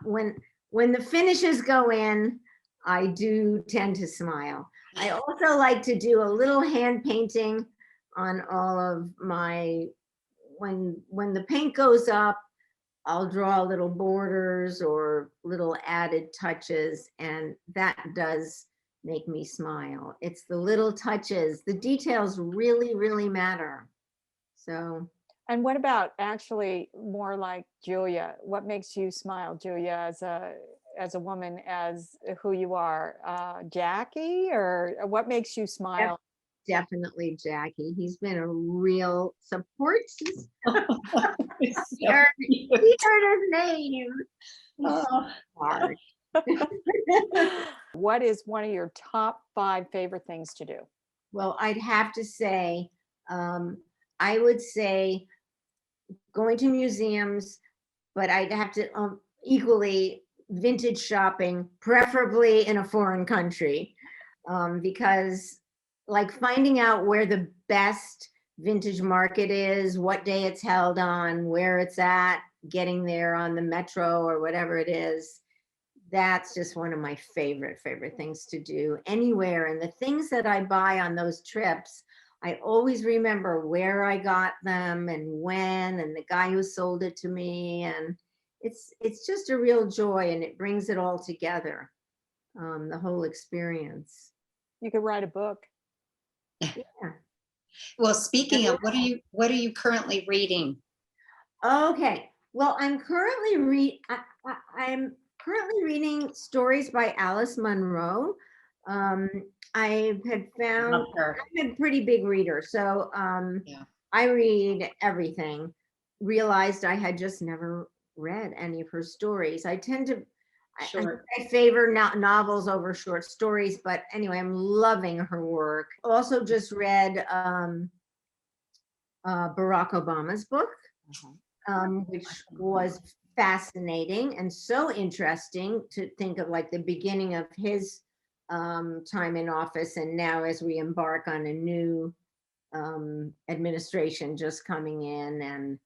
S3: when the finishes go in, I do tend to smile. I also like to do a little hand painting on all of my, when the paint goes up, I'll draw little borders or little added touches, and that does make me smile. It's the little touches. The details really, really matter. So.
S4: And what about actually more like Julia? What makes you smile, Julia, as a woman, as who you are? Jackie, or what makes you smile?
S3: Definitely Jackie. He's been a real support system. He heard his name.
S2: Oh.
S3: Hard.
S4: What is one of your top 5 favorite things to do?
S3: Well, I'd have to say, I would say going to museums, but I'd have to equally vintage shopping, preferably in a foreign country, because like finding out where the best vintage market is, what day it's held on, where it's at, getting there on the metro or whatever it is, that's just one of my favorite things to do anywhere. And the things that I buy on those trips, I always remember where I got them and when, and the guy who sold it to me. And it's just a real joy, and it brings it all together, the whole experience.
S4: You could write a book.
S3: Yeah.
S2: Well, speaking of, what are you currently reading?
S3: Okay. Well, I'm currently I'm currently reading stories by Alice Munro. I had found
S2: Love her.
S3: I'm a pretty big reader, so
S2: Yeah.
S3: I read everything. Realized I had just never read any of her stories. I tend to
S2: Sure.
S3: I favor novels over short stories, but anyway, I'm loving her work. Also just read Barack Obama's book, which was fascinating and so interesting to think of, like the beginning of his time in office, and now as we embark on a new administration just coming in,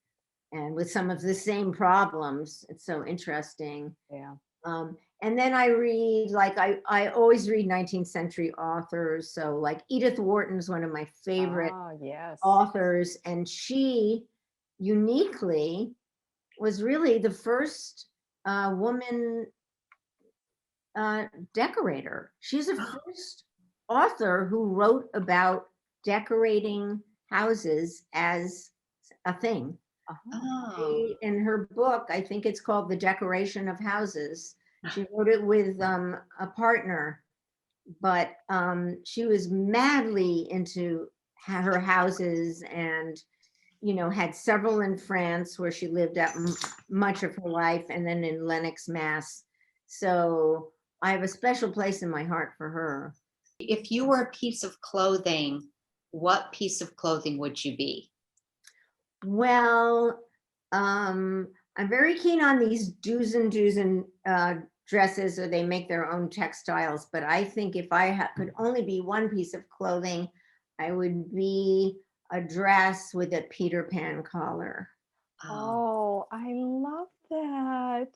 S3: and with some of the same problems. It's so interesting.
S4: Yeah.
S3: And then I read, like I always read 19th century authors. So like Edith Wharton is one of my favorite
S4: Yes.
S3: authors, and she uniquely was really the first woman decorator. She's the first author who wrote about decorating houses as a thing.
S2: Oh,
S3: In her book, I think it's called The Decoration of Houses. She wrote it with a partner, but she was madly into her houses, and had several in France where she lived out much of her life, and then in Lenox, Mass. So I have a special place in my heart for her.
S2: if you were a piece of clothing, what piece of clothing would you be?
S3: Well, I'm very keen on these do's and dresses, or they make their own textiles. But I think if I could only be one piece of clothing, I would be a dress with a Peter Pan collar,
S4: Oh, I love that.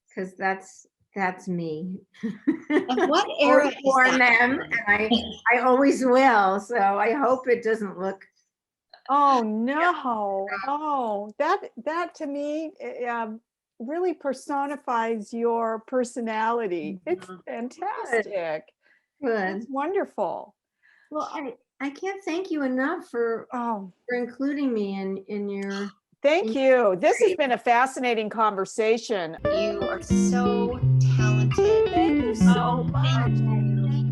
S3: because that's me.
S2: And what era
S3: Always
S2: is
S3: worn
S2: that
S3: them,
S2: from?
S3: and I always will. So I hope it doesn't look.
S4: Oh, no. Oh, that to me really personifies your personality. It's
S2: Mhm.
S4: fantastic.
S3: Good.
S4: It's wonderful.
S3: Well, I can't thank you enough for
S4: Oh,
S3: including me in your.
S4: thank you. This has been a fascinating conversation.
S2: You are so talented.
S4: Thank you so much.
S2: Thank you.